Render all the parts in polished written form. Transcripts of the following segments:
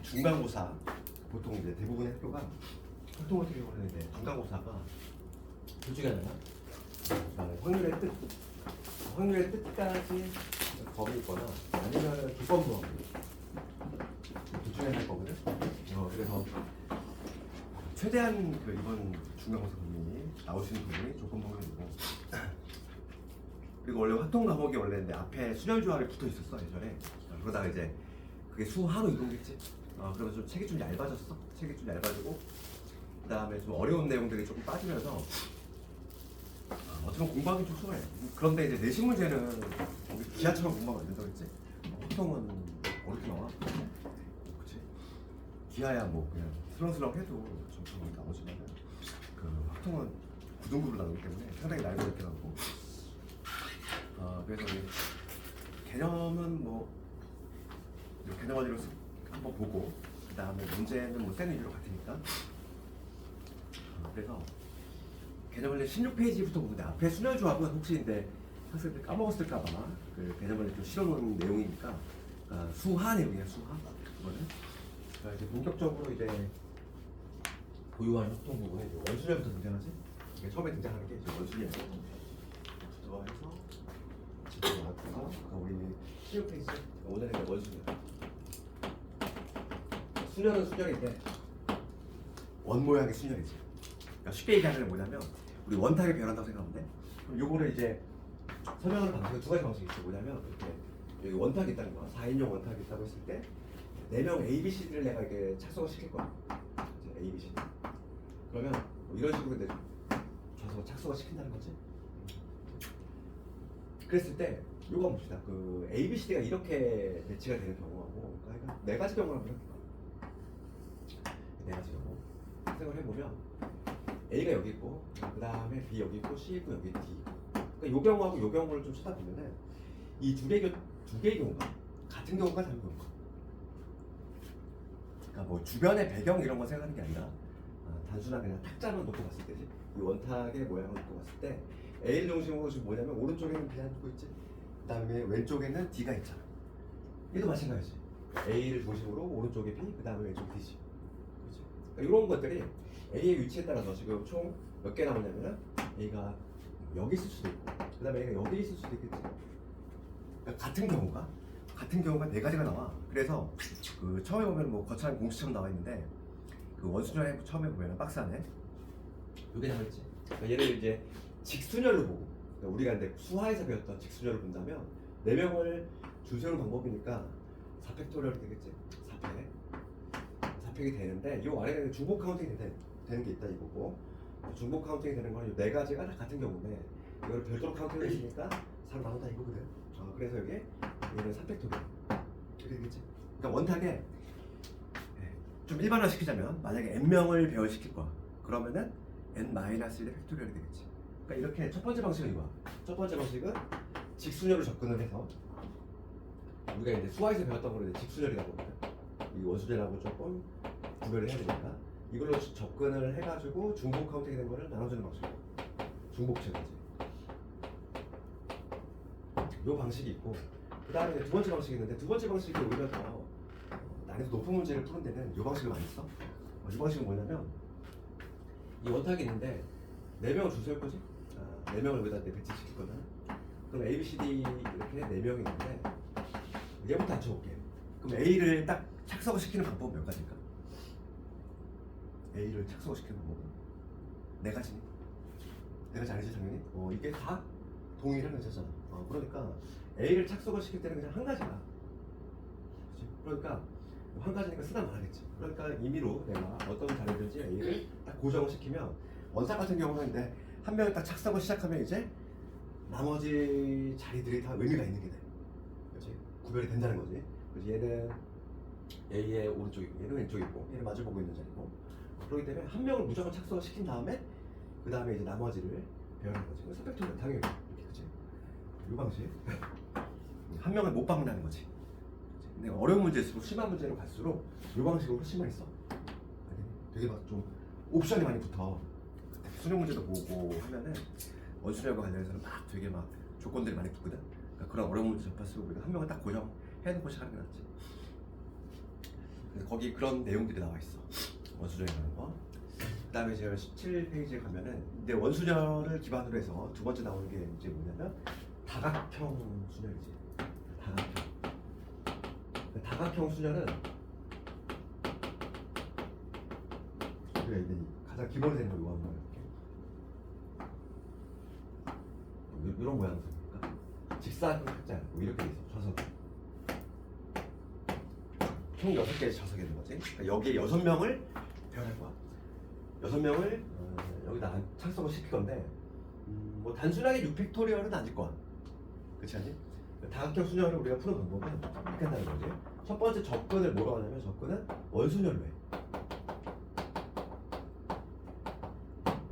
중간고사 보통 이제 대부분의 학교가 보통 어떻게 보면 이제 중간고사가 둘 중에 하나가 확률의 뜻까지 범위 있거나 아니면 조건 범위 둘 중에 하나일 거거든. 그래서 최대한 그 이번 중간고사 범위 나오시는 부분이 조건 범위이고 그리고 원래 화통 과목이 원래 내 앞에 순열조화를 붙어 있었어 예전에. 그러다가 이제 그게 수화로 이동했지. 그러면 좀 책이 좀 얇아졌어. 책이 좀 얇아지고 그 다음에 좀 어려운 내용들이 조금 빠지면서 어떻게 보면 공부하기 좀 수월해. 그런데 이제 내신 문제는 기하처럼 공부하면 안 된다고 했지. 보통은 어렵게 나와. 그치? 기하야 뭐 그냥 슬렁슬렁 해도 점수가 나오지만 그 확통은 9등급으로 나오기 때문에 상당히 날고 이렇게 나오고 그래서 개념은 뭐 개념 원리로 한번 보고 그 다음에 문제는 뭐 센 위주로 같으니까 그래서 개념 원리 16페이지부터 보는데 앞에 순열조합은 혹시 근데 학생들 까먹었을까봐 그 개념 원리 좀 실어놓은 내용이니까 수화 내용이야 수화 그거는. 그러니까 이제 본격적으로 이제 고유한 협동 부분에 이제 원순열부터 등장하지. 이게 처음에 등장하는 게 이제 원순열부터 해서 지금 나왔고서 우리 16페이지 오늘은 원순열. 순열은 순열인데 원 모양의 순열이지. 그러니까 쉽게 얘기하면 뭐냐면 우리 원탁의 변한다고 생각하면 돼. 그럼 요거를 이제 설명하는 방식은 두 가지 방식이 있어. 뭐냐면 이렇게 여기 원탁이 있다는 거야. 4인용 원탁이 있다고 했을 때 4명 ABCD를 내가 이렇게 착석을 시킬 거야. 이제 ABCD. 그러면 뭐 이런 식으로 이제 줘서 착석을 시킨다는 거지. 그랬을 때 요거 봅시다. 그 ABCD가 이렇게 배치가 되는 경우하고 그러니까 4가지 경우를 한번 해볼까. 4가지 경우 생각을 해보면 A가 여기 있고 그 다음에 B 여기 있고 C 있고 여기 D 있고 그러니까 요 경우하고 요 경우를 좀 쳐다보면은 이 두 개의 경우가 같은 경우가 다른 경우가 그러니까 뭐 주변의 배경 이런 거 생각하는 게 아니라 단순한 그냥 탁자만 놓고 봤을 때지 이 원탁의 모양을 놓고 봤을 때 A를 중심으로 지금 뭐냐면 오른쪽에는 B가 놓고 있지 그 다음에 왼쪽에는 D가 있잖아. 얘도 마찬가지지. A를 중심으로 오른쪽에 B 그 다음에 왼쪽 D지. 그렇지? 그러니까 이런 것들이 A의 위치에 따라서 지금 총 몇 개 나오냐면은 A가 여기 있을 수도 있고 그 다음에 A가 여기 있을 수도 있겠지. 그러니까 같은 경우가 4가지가 나와. 그래서 그 처음에 보면 뭐 거창한 공식처럼 나와 있는데 그 원순열 처음에 보면 박스 안에 여기 나와 있지. 그러니까 얘를 이제 직순열로 보고 그러니까 우리가 근데 수화에서 배웠던 직순열을 본다면 4명을 줄 세우는 방법이니까 4팩토리얼이 되겠지. 4팩이 되는데 이 아래에 중복 카운팅이 되는 게 있다 이거고 중복 카운팅이 되는 거는 이 4가지가 다 같은 경우인데 이걸 별도로 카운팅을 했으니까 4로 나눈다 이거거든. 그래서 여기 얘는 3팩토리얼 이렇게 되겠지. 그러니까 원탁에 좀 일반화 시키자면 만약에 n명을 배열시킬 거야. 그러면은 n-1의 팩토리얼이 되겠지. 그러니까 이렇게 첫 번째 방식은 이거야. 첫 번째 방식은 직순열로 접근을 해서 우리가 이제 수화에서 배웠던 거를 직순열이라고 하거든. 이 원순열하고 조금 구별을 해야 되니까 이걸로 접근을 해가지고 중복 카운팅이 된 거를 나눠주는 방식이고 중복체까지 요 방식이 있고 그 다음에 두 번째 방식이 있는데 두 번째 방식이 오히려 더 난이도 높은 문제를 푸는 데는 요 방식을 많이 써. 이 방식은 뭐냐면 이 원탁이 있는데 4명을 줄 세울 거지? 4명을 여기다 배치시킬 거든. 그럼 A, B, C, D 이렇게 4명이 있는데 얘부터 앉혀볼게. 그럼 A를 딱 착석을 시키는 방법은 몇 가지일까? A를 착석을 시키는 방법은 4가지. 4가지 아니지 당연히? 이게 다 동일한 문제잖아. 그러니까 A를 착석을 시킬 때는 그냥 한 가지야. 그치? 그러니까 한 가지니까 쓰다 말하겠지. 그러니까 임의로 내가 어떤 자리든지 A를 딱 고정을 시키면 원탁 같은 경우는 이제 한 명을 딱 착석을 시작하면 이제 나머지 자리들이 다 의미가 있는 게 돼. 그렇지? 구별이 된다는 거지. 그래서 얘는 A의 오른쪽이고 얘는 왼쪽이고 얘는 마주보고 있는 자리고 그렇기 때문에 한 명을 무조건 착석을 시킨 다음에 그 다음에 이제 나머지를 배우는 거지. 그래서 팩토리얼 당연히 이렇게 그치? 이 방식 한 명을 못 박는다는 거지. 근데 어려운 문제일수록 심한 문제로 갈수록 이 방식으로 훨씬 많이 써. 되게 막 좀 옵션이 많이 붙어. 수능 문제도 보고 하면은 원순열과 관련해서는 막 되게 막 조건들이 많이 붙거든. 그러니까 그런 어려운 문제 접할수록 우리가 한 명을 딱 고정해놓고 시작하는 게 낫지. 그래서 거기 그런 내용들이 나와 있어. 원수절이라는 거. 그다음에 제가 17페이지에 가면은 이제 원수절을 기반으로 해서 두 번째 나오는 게 이제 뭐냐면 다각형 순열이지. 다각형. 다각형 순열은 우리가 이제 가장 기본이 되는 거 이거 하는 거예요. 이런 모양을 씁니까? 직사각형 탁자 뭐 이렇게 돼 있어. 좌석. 총 6개의 좌석이 있는 거지. 그러니까 여기에 6명을 배열할 거야. 6명을 여기다 착석을 시킬 건데 뭐 단순하게 6팩토리얼은 아닐 거야. 그렇지 않니? 다각형 순열을 우리가 푸는 방법은 이렇게 한다는 거지. 첫 번째 접근을 뭐라고 하냐면 접근은 원순열로 해.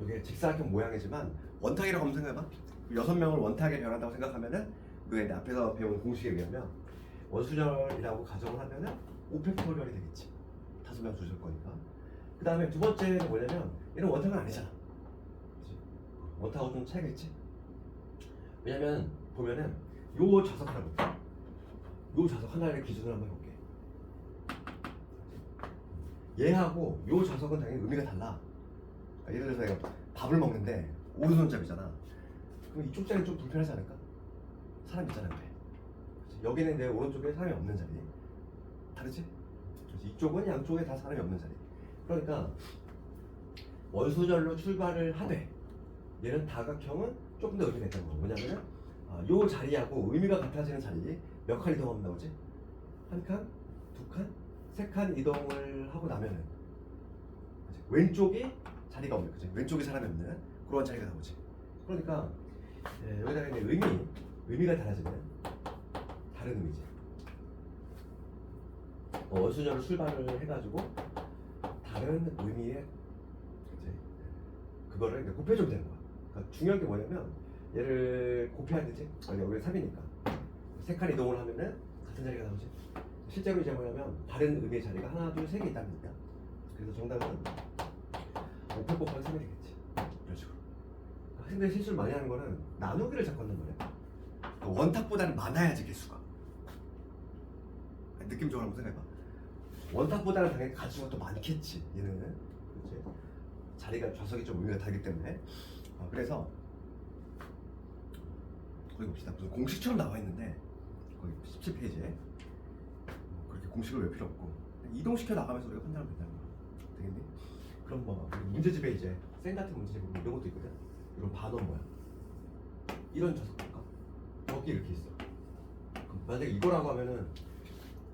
이게 직사각형 모양이지만 원탁이라고 한번 생각해봐. 6명을 원탁에 변한다고 생각하면은 그 앞에서 배운 공식에 의하면 원순열이라고 가정을 하면은 5팩토리얼이 되겠지. 5명 주실 거니까. 그 다음에 두 번째는 뭐냐면 얘는 원탁은 아니잖아. 그치? 원탁하고 좀 차이가 있지. 왜냐면 보면은 요 좌석 하나 볼게. 요 좌석 하나를 기준으로 한번 해볼게. 얘하고 요 좌석은 당연히 의미가 달라. 그러니까 예를 들어서 내가 밥을 먹는데 오른손잡이잖아. 그럼 이쪽 자리는 좀 불편하지 않을까? 사람 있잖아 옆에. 여기는 내 오른쪽에 사람이 없는 자리. 다르지? 그래서 이쪽은 양쪽에 다 사람이 없는 자리. 그러니까 원순열로 출발을 하되 얘는 다각형은 조금 더 의미가 있다는 거야. 뭐냐면은 요 자리하고 의미가 같아지는 자리 몇 칸 이동하면 나오지? 한 칸? 두 칸? 세 칸 이동을 하고 나면은 그치? 왼쪽이 자리가 없는 거지. 왼쪽이 사람이 없는 그런 자리가 나오지. 그러니까 여기다가 이제 의미가 달라지면 다른 의미지. 원순열로 출발을 해가지고 다른 의미의 이제 그거를 이제 곱해주면 되는 거야. 그러니까 중요한 게 뭐냐면 얘를 곱해야 되지. 여기 3이니까 세 칸 이동을 하면은 같은 자리가 나오지. 실제로 이제 뭐냐면 다른 의미의 자리가 하나, 둘, 세 개 있다는 거니까. 그래서 정답은 5팩 곱하기 3이 되겠지. 이런 식으로. 근데 실수를 많이 하는 거는 나누기를 자꾸 한단 말이야. 원탁보다는 많아야지 개수가. 느낌적으로 한번 생각해봐. 원탁보다는 당연히 가지수가 더 많겠지. 얘는 그렇지? 자리가 좌석이 좀 의미가 다르기 때문에. 그래서 거기 봅시다. 무슨 공식처럼 나와 있는데 거기 17페이지에 그렇게 공식을 외울 필요 없고 이동시켜 나가면서 우리가 판단하면 된다는 거야. 되겠니? 그럼 뭐 문제집에 이제 생 같은 문제집 보면 이런 것도 있거든. 이런 반원 뭐야? 이런 좌석 볼까? 여기 이렇게 있어. 그럼 만약에 이거라고 하면은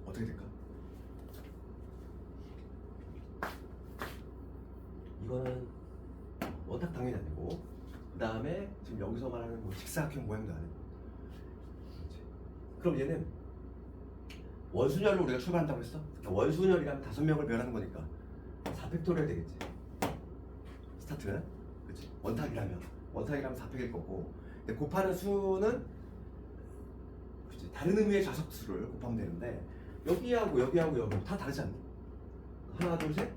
어떻게 될까? 이거는 원탁 당연히 아니고 그 다음에 지금 여기서 말하는 뭐 직사각형 모양도 아니고. 그렇지. 그럼 얘는 원순열로 우리가 출발한다고 했어? 원순열이라면 5명을 배열하는 거니까 4팩토리얼 되겠지. 스타트는 그렇지. 원탁이라면 4팩일 거고 근데 곱하는 수는 그렇지. 다른 의미의 좌석 수를 곱하면 되는데 여기하고 다 다르지 않니? 하나 둘 셋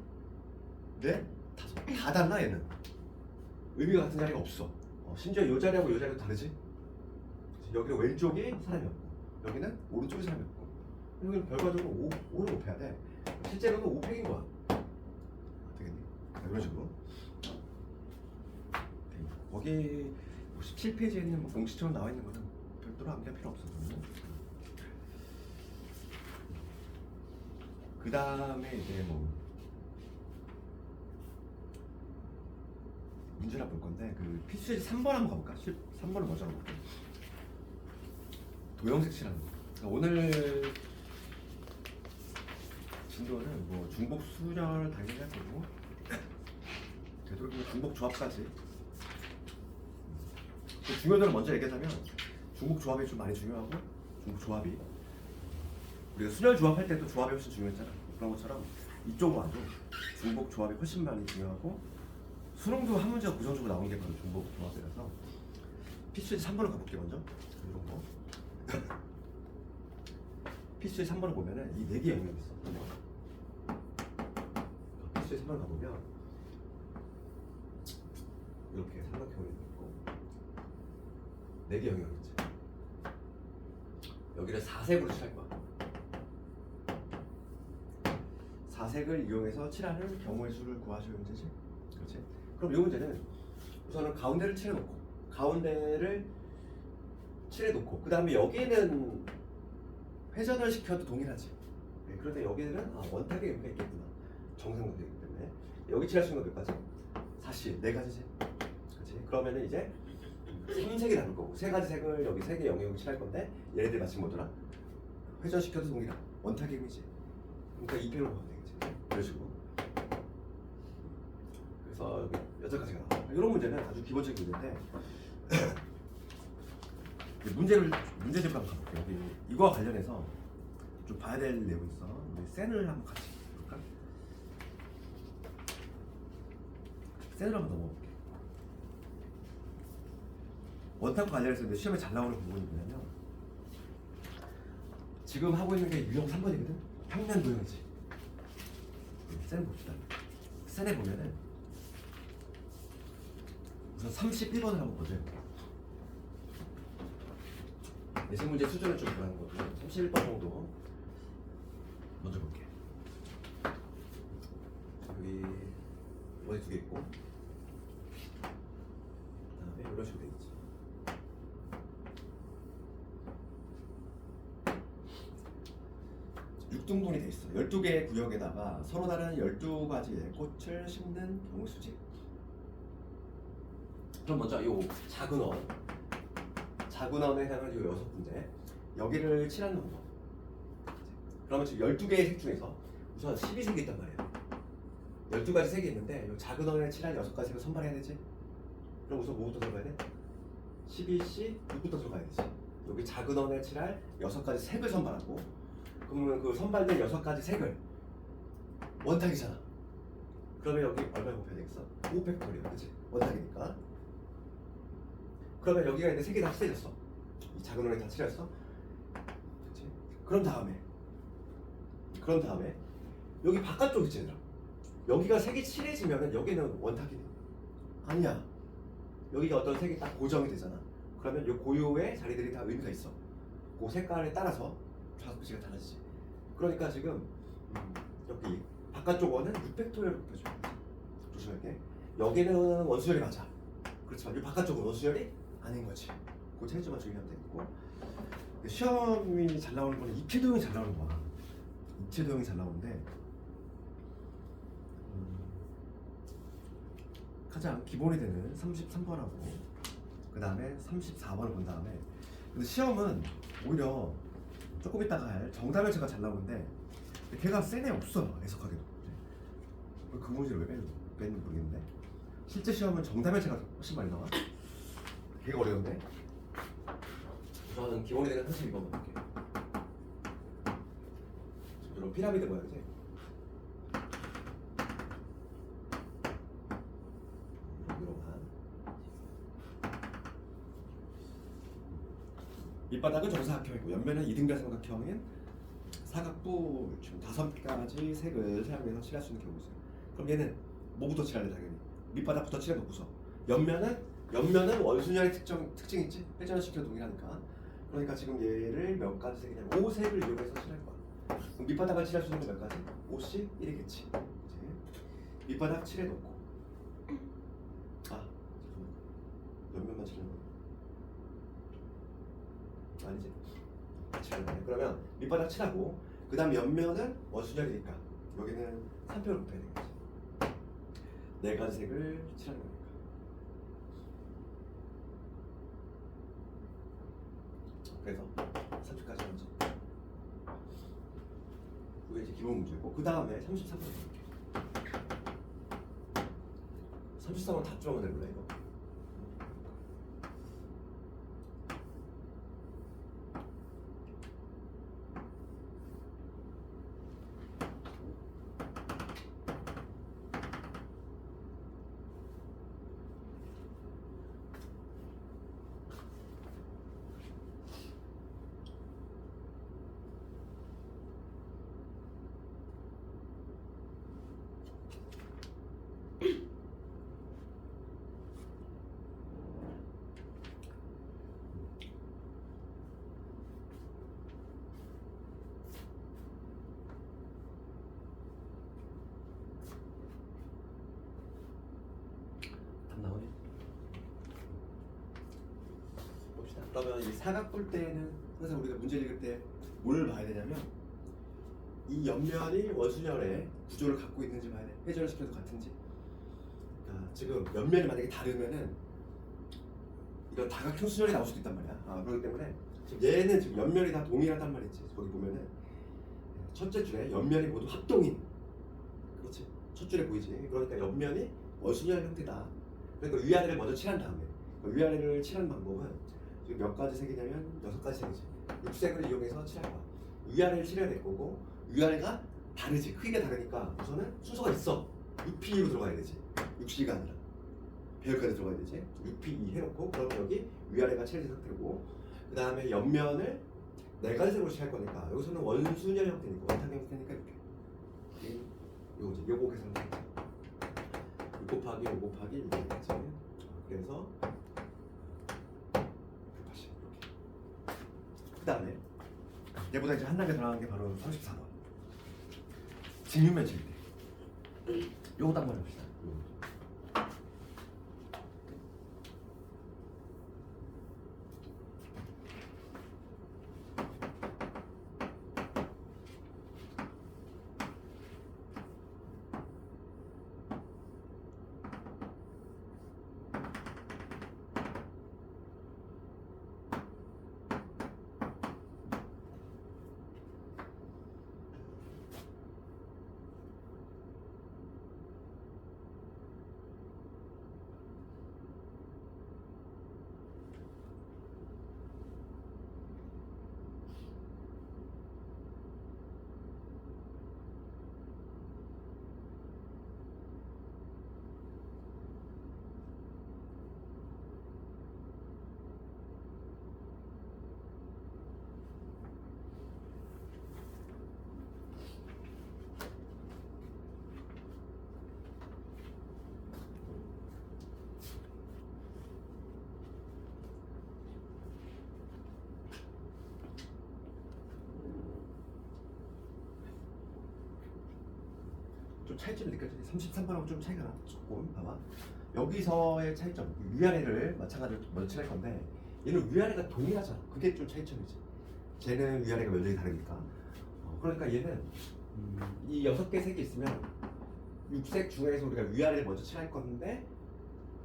넷 다섯 다 달라. 얘는 의미가 같은 자리가 없어. 심지어 이 자리하고 이 자리도 다르지. 여기는 왼쪽이 사람이 없고 여기는 오른쪽이 사람이 없고 여기는 결과적으로 5를 곱해야 돼. 실제로는 5팩인 거야. 되겠니? 이런 식으로. 거기 17페이지에 있는 뭐 공식처럼 나와 있는 거는 별도로 암기할 필요 없어. 그 다음에 이제 뭐 문제를 볼 건데 그 필수예제 3번 한번 가볼까? 3번을 먼저 볼게. 도형색칠하는 거. 그러니까 오늘 진도는 뭐 중복 수열 당연히 할 거고 되도록이면 중복 조합까지. 중요한 걸 먼저 얘기하자면 중복 조합이 좀 많이 중요하고 중복 조합이 우리가 순열 조합할 때도 조합이 훨씬 중요했잖아. 그런 것처럼 이쪽으로 와도 중복 조합이 훨씬 많이 중요하고 수능도 한 문제가 고정적으로 나온 게 바로 중복 조합이라서 필수예제 3번을 가볼게. 먼저 이런 거 필수예제 3번을 보면은 이 4개 영역이 있어. 필수예제 3번을 가보면 이렇게 삼각형이 있고 4개 영역이 있지. 여기를 4색으로 칠할 거야. 자색을 이용해서 칠하는 경우의 수를 구하실 문제지. 그렇지? 그럼 이 문제는 우선은 가운데를 칠해놓고 그 다음에 여기는 회전을 시켜도 동일하지. 네, 그런데 여기는 원탁의 의미가 있겠구나. 정상적이기 때문에 여기 칠할 수 있는 건 몇 가지? 사실 네 가지지. 그렇지? 그러면은 이제 3색이 다를 거고 세 가지 색을 여기 세 개 영역을 칠할 건데 얘네들 마침 뭐더라? 회전시켜도 동일한 원탁의 의미지. 그러니까 2패로 보면 되겠지. 이런 식으로. 그래서 여기 8가지가 나와. 이런 문제는 아주 기본적인 문제인데 문제집을 한번 가볼게요. 여기 이거와 관련해서 좀 봐야 될 내용이 있어. 우리 센을 한번 같이 볼까? 센을 한번 넘어볼게. 원탁과 관련해서 이제 시험에 잘 나오는 부분이 뭐냐면 지금 하고 있는 게 유형 3번이거든? 평면 도형이지. 센 봅시다. 센에 보면은 우선 31번을 한번 보죠. 예습 문제 수준을 좀 보라는 거고 31번 정도 먼저 볼게. 여기 원이 2개 있고 그다음에 이런 식으로 돼 있지. 육등분이 돼 있어. 12개의 구역에다가 서로 다른 12가지의 꽃을 심는 경우 수지. 그럼 먼저 이 작은 원에 해당하는 이 6군데 여기를 칠하는 방법. 그러면 지금 12개의 색 중에서 우선 12색이 있단 말이야. 12가지 색이 있는데 이 작은 원에 칠할 6가지 색을 선발해야 되지. 그럼 우선 뭐부터 들어가야 돼? 12C 6부터 들어가야 되지. 여기 작은 원에 칠할 6가지 색을 선발하고 그러면 그 선발된 6가지 색을 원탁이잖아. 그러면 여기 얼마 곱해야 되겠어? 5팩토리야. 그치? 원탁이니까. 그러면 여기가 있는 색이 다 칠해졌어. 이 작은 원에 다 칠했어. 그치? 그런 다음에 여기 바깥쪽 있지 얘들아. 여기가 색이 칠해지면은 여기는 원탁이니? 아니야. 여기가 어떤 색이 딱 고정이 되잖아. 그러면 이 고유의 자리들이 다 의미가 있어. 그 색깔에 따라서 좌석비치가 달라지지. 그러니까 지금 여기 바깥쪽 원은 6팩토리얼을 곱해줘. 조심할게. 여기는 원수열이 맞아. 그렇지만 이 바깥쪽은 원수열이 아닌 거지. 그 차이점만 주의하면 되겠고. 시험이 잘 나오는 거는 입체 도형이 잘 나오는 거야. 입체 도형이 잘 나오는데 가장 기본이 되는 33번하고 그 다음에 34번을 본 다음에 근데 시험은 오히려 조금 있다가 할 정답열차가 잘 나오는데 걔가 센에 없어. 해석하기도. 그 문제를 왜 뺐는지 모르겠는데 실제 시험은 정답열차가 훨씬 많이 나와. 걔가 어려운데 우선은 기본이 되는 32번만 볼게요. 이런 피라미드 모양이지. 밑바닥은 정사각형이고 옆면은 이등변 삼각형인 사각부 지금 5가지 색을 사용해서 칠할 수 있는 경우가 있어요. 그럼 얘는 뭐부터 칠할래 당연히? 밑바닥부터 칠해놓고서 옆면은 원순열의 특징이 있지? 회전을 시켜 동일하니까. 그러니까 지금 얘를 몇 가지 색이냐면 5색을 이용해서 칠할 거야. 그럼 밑바닥을 칠할 수 있는 건 몇 가지? 5씩 1이겠지. 밑바닥 칠해놓고 잠깐만 옆면만 칠해놓고 아니지. 칠하네. 그러면 밑바닥 칠하고 그 다음 옆면은 원순열이니까 여기는 3표를 곱해야 되겠지. 4가지 색을 칠하는 거니까. 그래서 30까지 먼저 그게 이제 기본 문제고 그 다음에 33번 볼게요. 33번 다 줄어면 되구나 이거. 그러면 이 사각 볼 때는 항상 우리가 문제 읽을 때 뭘 봐야 되냐면 이 옆면이 원순열의 구조를 갖고 있는지 봐야 돼. 회전을 시켜도 같은지. 그러니까 지금 옆면이 만약에 다르면은 이런 다각형 순열이 나올 수도 있단 말이야. 그렇기 때문에 지금 얘는 지금 옆면이 다 동일하단 말이지. 거기 보면은 첫째 줄에 옆면이 모두 합동인. 그렇지. 첫 줄에 보이지. 그러니까 옆면이 원순열 형태다. 그러니까 위아래를 먼저 칠한 다음에 위아래를 칠하는 방법은 지금 몇 가지 색이냐면 6가지 색이지. 육색을 이용해서 칠할 거야. 위아래를 칠해야 될 거고 위아래가 다르지. 크기가 다르니까 우선은 순서가 있어. 6P로 들어가야 되지. 6C가 아니라 배열까지 들어가야 되지. 6P2 해놓고 그러면 여기 위아래가 칠해진 상태고 그 다음에 옆면을 4가지 색으로 칠할 거니까 여기서는 원순열 형태니까 원탁 형태니까 이렇게 요거지. 요거 계산을 6 곱하기 5 곱하기 6 되겠지. 그래서 180 이렇게. 그 다음에 얘보다 이제 한 단계 더 나간 게 바로 34번. 직육면 칠 때. 요거 딱 한번 해봅시다. 좀 차이점이 느껴지지? 33번하고 좀 차이가 나. 조금 봐봐. 여기서의 차이점 위아래를 마찬가지로 먼저 칠할 건데 얘는 위아래가 동일하잖아. 그게 좀 차이점이지. 쟤는 위아래가 면적이 다르니까. 그러니까 얘는 이 6개 색이 있으면 6색 중에서 우리가 위아래를 먼저 칠할 건데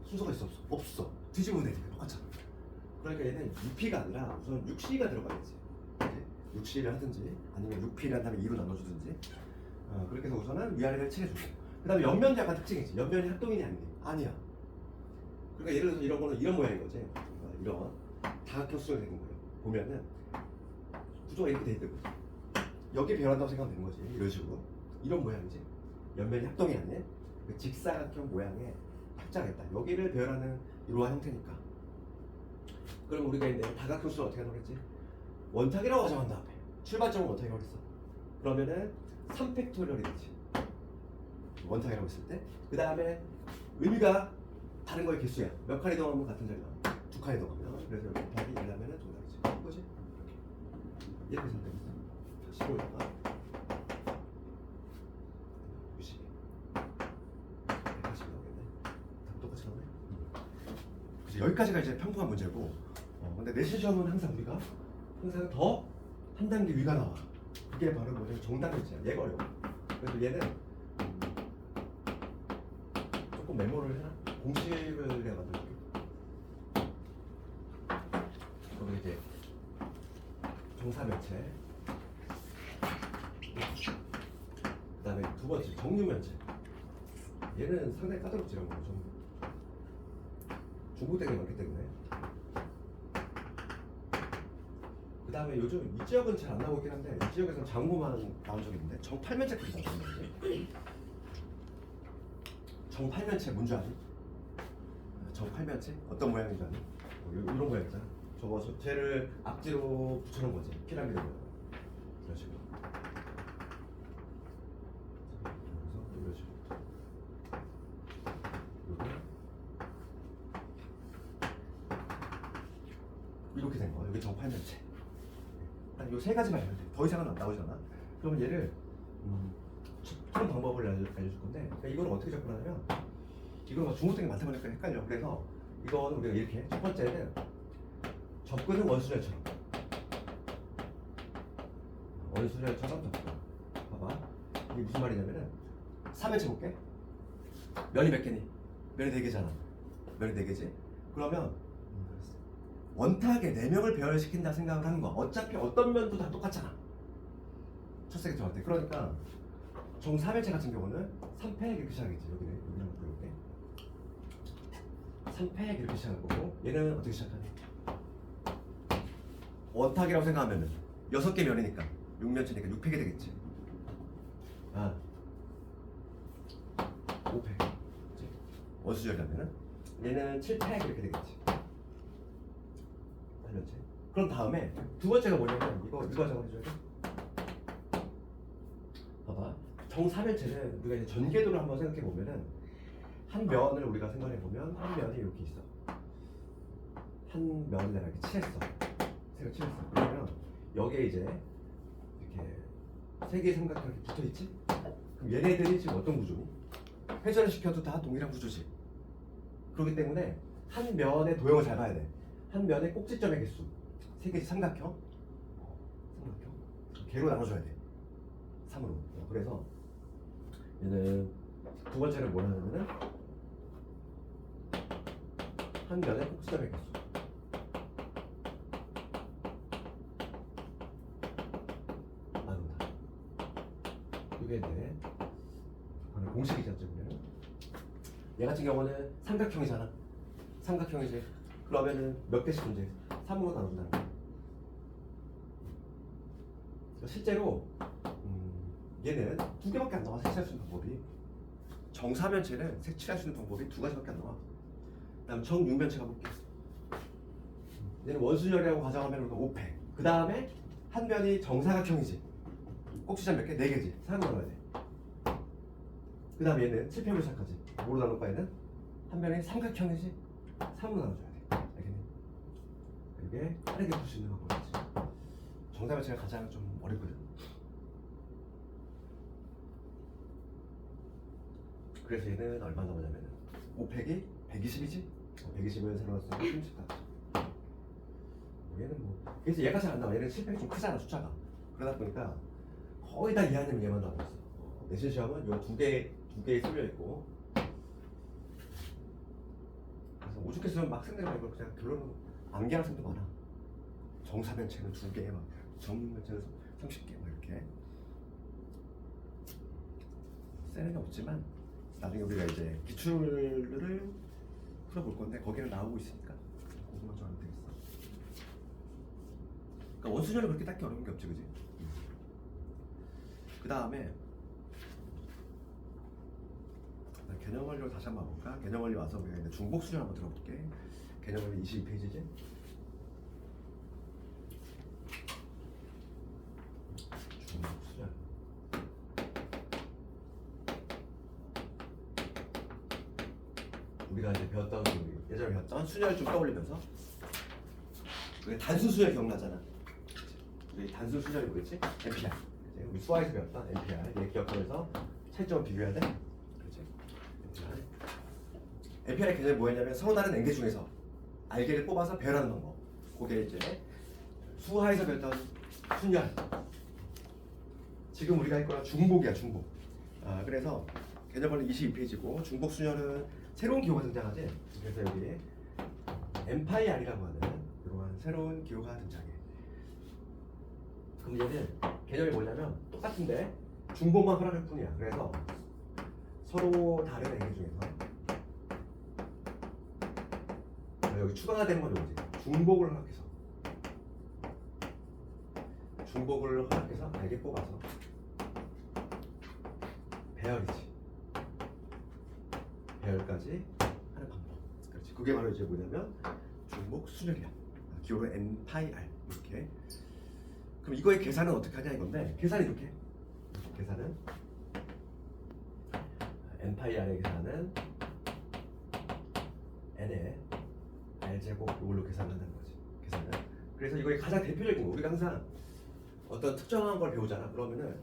순서가 있어 없어? 없어. 뒤집으면 되니까 똑같잖아. 그러니까 얘는 6P가 아니라 우선 6C가 들어가야지. 6C를 하든지 아니면 6P를 한 다음에 2로 나눠주든지. 그렇게 해서 우선은 위아래를 칠해주고 그 다음에 옆면도 약간 특징이지. 옆면이 합동인이 아니야. 그러니까 예를 들어서 이런 거는 이런 모양인 거지. 이런 다각형 수정이 되는 거예요. 보면은 구조가 이렇게 돼 있는 거지. 여기 변한다고 생각하면 되는 거지. 이런 식으로 이런 모양이지. 옆면이 합동이 아닌 그 직사각형 모양의 탁자겠다. 여기를 배열하는 이러한 형태니까. 그럼 우리가 이제 다각형 수를 어떻게 하는 거겠지? 원탁이라고 가정한다. 앞에 출발점은 원탁이라고 했어. 그러면은 3팩토리얼이 되지. 원탁이라고 했을 때. 그 다음에 의미가 다른 거의 개수야. 몇 칸 이동하면 같은 자리 나와. 2칸 이동하면. 그래서 여기 곱하기 1하면은 동작이지. 그거지? 이렇게 선택했어. 15에다가 60. 180 나오겠네. 다 똑같이 나오네. 그치, 여기까지가 이제 평범한 문제고. 근데 내신 시험은 항상 우리가 항상 더 한 단계 위가 나와. 그게 바로 뭐냐면 정답일지야. 얘가 어려워. 그래서 얘는 조금 메모를 해놔. 공식을 내가 만들어줄게. 그리고 이제 정사면체, 그 다음에 두 번째 정류면체. 얘는 상당히 까다롭지라고. 좀 중국되게 많기 때문에. 그 다음에 요즘 이 지역은 잘 안 나오긴 한데 이 지역에서는 장구만 나온 적이 있는데 정팔면체 크기 나오는데 정팔면체 뭔지 아니? 정팔면체? 어떤 모양인 줄 아니? 이런 모양 있잖아. 저거 쟤를 앞뒤로 붙여놓은 거지. 피라미드 모양. 이런 식으로. 그래서 이런 식으로. 이렇게 된 거야. 여기 정팔면체. 요 세 가지만 알면 돼. 더 이상은 안 나오잖아. 그러면 얘를 푸는 방법을 알려줄 건데, 그러니까 이거는 어떻게 접근하냐면, 이거는 중국적인 많다 보니까 헷갈려. 그래서 이거는 우리가 이렇게 첫 접근은 원순열처럼. 원순열처럼 접근. 봐봐. 이게 무슨 말이냐면은 3을 쳐볼게. 면이 몇 개니? 면이 4개잖아. 면이 4개지? 그러면 원탁에 4명을 배열시킨다 생각을 하는 거야. 어차피 어떤 면도 다 똑같잖아. 첫 세계 정할 때. 그러니까 정 3일체 같은 경우는 3패 이렇게 시작하겠지. 여기 한번 그려볼게. 3패 이렇게 시작할 거고, 얘는 어떻게 시작하니? 원탁이라고 생각하면은 6개 면이니까 6면체니까 6팩이 되겠지. 아, 5팩. 원수절이라면은 얘는 7팩 이렇게 되겠지. 8면체. 그럼 다음에 두 번째가 뭐냐면 이거 작업해줘야 돼. 봐봐. 정 3면체는 우리가 이제 전개도를 한번 생각해 보면은 한 면을 우리가 생각해 보면 한 면이 이렇게 있어. 한 면을 내가 이렇게 칠했어. 색을 칠했어. 그러면 여기에 이제 이렇게 세 개의 삼각형이 붙어 있지? 그럼 얘네들이 지금 어떤 구조니? 회전을 시켜도 다 동일한 구조지. 그렇기 때문에 한 면의 도형을 잘 봐야 돼. 한 면의 꼭지점의 개수. 세 개의 삼각형. 개로 나눠줘야 돼. 3으로. 그래서 얘는 두 번째는 뭘 하냐면은 한 면의 꼭지점의 개수. 나눈다. 이게 이제 공식이죠, 지금. 얘 같은 경우는 삼각형이잖아. 삼각형이지. 그러면은 몇 개씩 존재해? 3으로 나눈다는 거야. 실제로 얘는 2개밖에 안 나와. 색칠할 수 있는 방법이. 정사면체는 색칠할 수 있는 방법이 2가지밖에 안 나와. 그다음 정육면체 가볼게. 얘는 원순열이라고 가정하면 우리가 5패. 그 다음에 한 면이 정사각형이지. 꼭지점 몇 개? 4개지. 3으로 나눠야 돼. 그 다음에 얘는 7팩으로 시작하지. 뭐로 나눌 거야? 얘는 한 면이 삼각형이지. 3으로 나눠줘야 돼. 알겠니? 이게 빠르게 풀 수 있는 방법이지. 정사면체가 가장 좀 어렵거든. 그래서 얘는 얼마 나오냐면은 5팩이 120이지? 120을 새로 넣었으면 30까지. 얘는 뭐 그래서 얘가 잘 안 나와. 얘는 7팩이 좀 크잖아, 숫자가. 그러다 보니까 거의 다 이해하는 얘만 나오고 있어. 내신 시험은 요 두 개에 쏠려 있고. 그래서 오죽했으면 막 생각해 봐. 그냥 결론은 암기학생도 많아. 정사면체는 2개, 막 정면체는 30개, 막 이렇게. 세는 없지만 나중에 우리가 이제 기출을 풀어볼 건데 거기는 나오고 있으니까 그것만 좀 하면 되겠어. 그러니까 원수절은 그렇게 딱히 어려운 게 없지, 그지? 그 다음에 개념원리로 다시 한번 볼까? 개념원리 와서 우리가 이제 중복수절 한번 들어볼게. 개념원리 22페이지지? 중복수절. 우리가 이제 배웠던 예전에 배웠던 순열 좀 떠올리면서 우리 단순수열 기억나잖아. 우리 단순수열이 뭐였지? MPR. 우리 수화에서 배웠던 MPR. 얘 기억하면서 차이점을 비교해야 돼. 그렇지? MPR의 개념이 뭐였냐면 서로 다른 N개 중에서 R개를 뽑아서 배열하는 방법. 그게 이제 수화에서 배웠던 순열. 지금 우리가 할 거는 중복이야, 중복. 그래서 개념번호 22페이지고 중복 순열은 새로운 기호가 등장하지. 그래서 여기 MPIR이라고 하는 이러한 새로운 기호가 등장해. 그럼 얘는 개념이 뭐냐면 똑같은데 중복만 허락할 뿐이야. 그래서 서로 다른 N개 중에서 여기 추가가 되는 건 뭐지? 중복을 허락해서 R개 뽑아서 배열이지. 배열까지 하는 방법. 그렇지. 그게 바로 이제 뭐냐면 중복 순열이야. 기호로 N-PI-R 이렇게. 그럼 이거의 계산은 어떻게 하냐 이건데 계산이 이렇게. 계산은 N-PI-R의 계산은 N의 R제곱 이걸로 계산한다는 거지. 계산은. 그래서 이거의 가장 대표적인 거 우리가 항상 어떤 특정한 걸 배우잖아. 그러면은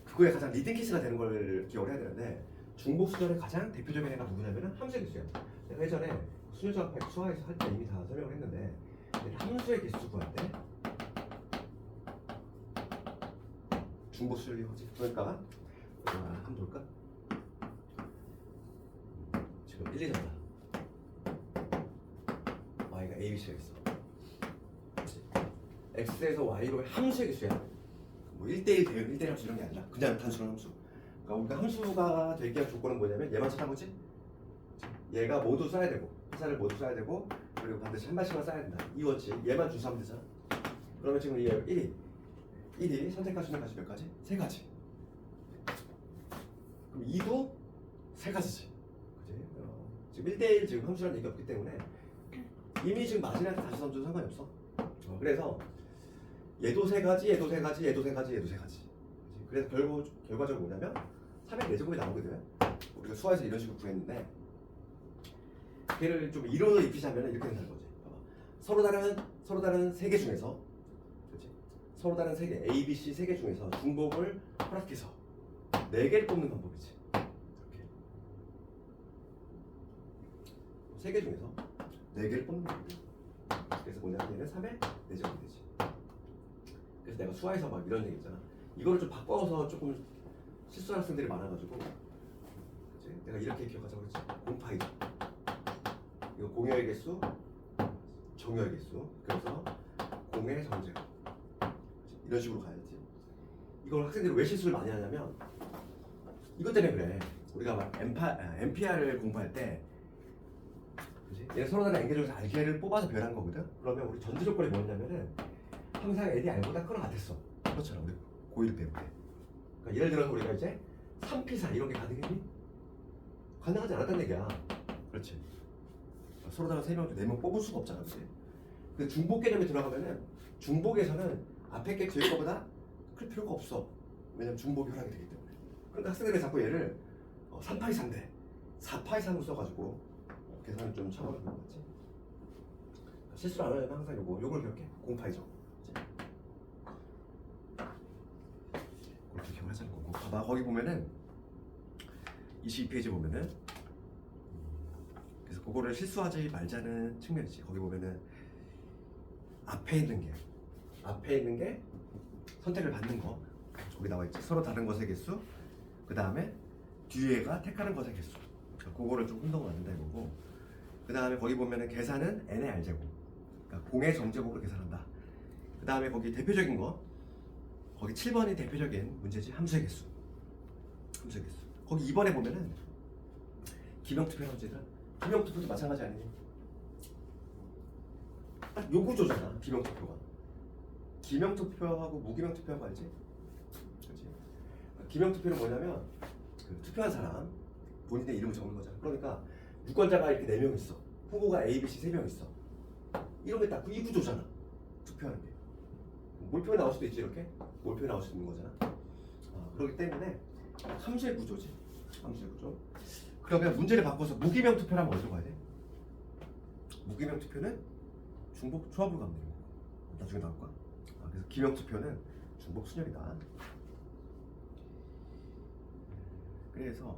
그거에 가장 리딩 케이스가 되는 걸 기억을 해야 되는데 중복 수열의 가장 대표적인 애가 누구냐면 함수의 개수야. 내가 예전에 수열정합 수화에서 할 때 이미 다 설명을 했는데 함수의 개수 구할 때 중복 수열 이용하지. 그러니까 한번 볼까? 지금 1, 2잖아. y가 a, b, c가 있어. 그치? x에서 y로 함수의 개수야. 뭐 1대1 대응, 1대1 함수 이런 게 아니라 그냥 단순한 함수. 그러니까 우리가 함수가 되기 위한 조건은 뭐냐면 얘만 찾아보지. 얘가 모두 써야 되고 회사를 모두 써야 되고 그리고 반드시 한 발씩만 써야 된다. 이 원칙 얘만 주소하면 되잖아. 그러면 지금 얘 1이 선택할 수 있는 가지 몇 가지? 세 가지. 그럼 2도 세 가지지. 그치? 지금 1대1 지금 함수라는 얘기 없기 때문에 이미 지금 마진한테 다시 던져도 상관이 없어. 그래서 얘도 세 가지, 얘도 세 가지, 얘도 세 가지, 얘도 세 가지. 그래서 결과적으로 뭐냐면 304제곱이 나오거든. 우리가 수화에서 이런 식으로 구했는데 걔를 좀 이론을 입히자면 이렇게 된다는 거지. 봐봐. 서로 다른 세 개 중에서, 그렇지? 서로 다른 세 개, A, B, C 세 개 중에서 중복을 허락해서 네 개를 뽑는 방법이지. 이렇게 세 개 중에서 네 개를 뽑는 방법이야. 그래서 뭐냐면 얘는 3의 4제곱이 되지. 그래서 내가 수화에서 막 이런 얘기 있잖아. 이거를 좀 바꿔서 조금 실수하는 학생들이 많아가지고, 그치? 내가 이렇게 기억하자고 그랬지. 곰파이죠. 이거 공여의 개수, 정여의 개수. 그래서 공의 정제곱. 이런 식으로 가야지. 이걸 학생들이 왜 실수를 많이 하냐면 이것 때문에 그래. 우리가 막 MPR을 공부할 때, 그치? 얘 서로 다른 N개 중에서 R개를 뽑아서 배열한 거거든. 그러면 우리 전제 조건이 뭐였냐면은 항상 N이 R보다 크거나 같았어. 그렇잖아. 우리 고1 배울 때. 그러니까 예를 들어서 우리가 이제 3P4 이런 게 가능했니? 가능하지 않았다는 얘기야. 그렇지. 서로 다른 3명, 4명 뽑을 수가 없잖아. 그치? 근데 중복 개념에 들어가면은 중복에서는 앞에 게 뒤에 거보다 클 필요가 없어. 왜냐면 중복이 허락이 되기 때문에. 그러니까 학생들이 자꾸 얘를 3파이 3대 4파이 3을 써가지고 계산을 좀 참아가는 거 같지? 실수를 안 하려면 항상 요걸 기억해. 0파이죠. 그렇게 기억하자는 거고. 봐봐, 거기 보면은 22페이지 보면은 그래서 그거를 실수하지 말자는 측면이지. 거기 보면은 앞에 있는 게 선택을 받는 거. 여기 나와 있지. 서로 다른 것의 개수. 그 다음에 뒤에가 택하는 것의 개수. 그거를 좀 혼동을 안 된다 이거고. 그 다음에 거기 보면은 계산은 n의 r제곱. 그러니까 공의 정제곱으로 계산한다. 그 다음에 거기 대표적인 거. 거기 7번이 대표적인 문제지. 함수의 개수. 거기 2번에 보면은 기명투표 문제들. 기명투표도 마찬가지 아니니? 딱 요 구조잖아. 기명투표가. 기명투표하고 무기명투표하고 알지? 그렇지? 기명투표는 뭐냐면 그 투표한 사람 본인의 이름을 적는 거잖아. 그러니까 유권자가 이렇게 4명 있어. 후보가 A, B, C 3명 있어. 이런 게 딱 이 구조잖아. 투표하는 게. 몰표에 나올 수도 있지. 이렇게 몰표에 나올 수 있는 거잖아. 그렇기 때문에 함수의 구조지. 함수의 구조. 그러면 문제를 바꿔서 무기명 투표라면 어디로 가야 돼? 무기명 투표는 중복 초합으로 가면 되는 거고. 나중에 나올까? 그래서 기명 투표는 중복 순열이다. 그래서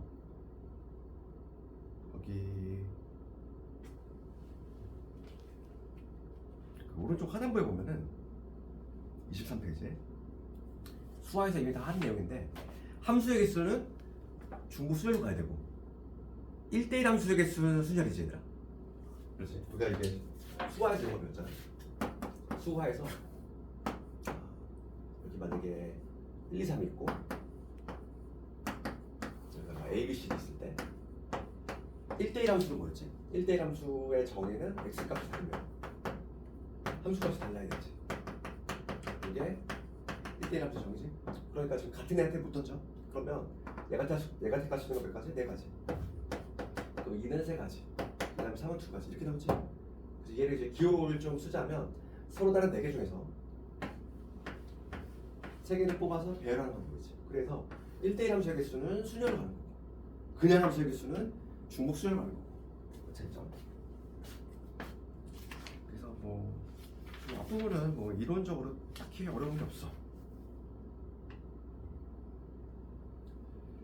거기 그 오른쪽 하단부에 보면은 23페이지에 수화에서 이미 다 한 내용인데 함수의 개수는 중복 순열로 가야 되고 1대1 함수의 개수는 순열이지 얘들아. 그렇지. 우리가 이게 수화에서 이런 거 배웠잖아. 수화에서 여기 만약에 1, 2, 3이 있고 A, B, C 있을 때 1대1 함수는 뭐였지? 1대1 함수의 정의는 x값이 다르면 함수값이 달라야 되지. 이게 1대1 함수 정의지. 그러니까 지금 같은 애한테 못 던져. 그러면 얘가 택할 수 있는 거 몇 가지? 4가지. 그럼 2는 3가지. 그 다음에 3은 2가지. 이렇게 나오지. 그래서 얘를 이제 기호를 좀 쓰자면 서로 다른 4개 중에서 3개를 뽑아서 배열하는 방법이지. 그래서 1대1 함수의 개수는 순열로 가는 거고 그냥 함수의 개수는 중복 순열로 가는 거고. 차이점. 그래서 뭐 앞부분은 뭐 이론적으로 딱히 어려운 게 없어.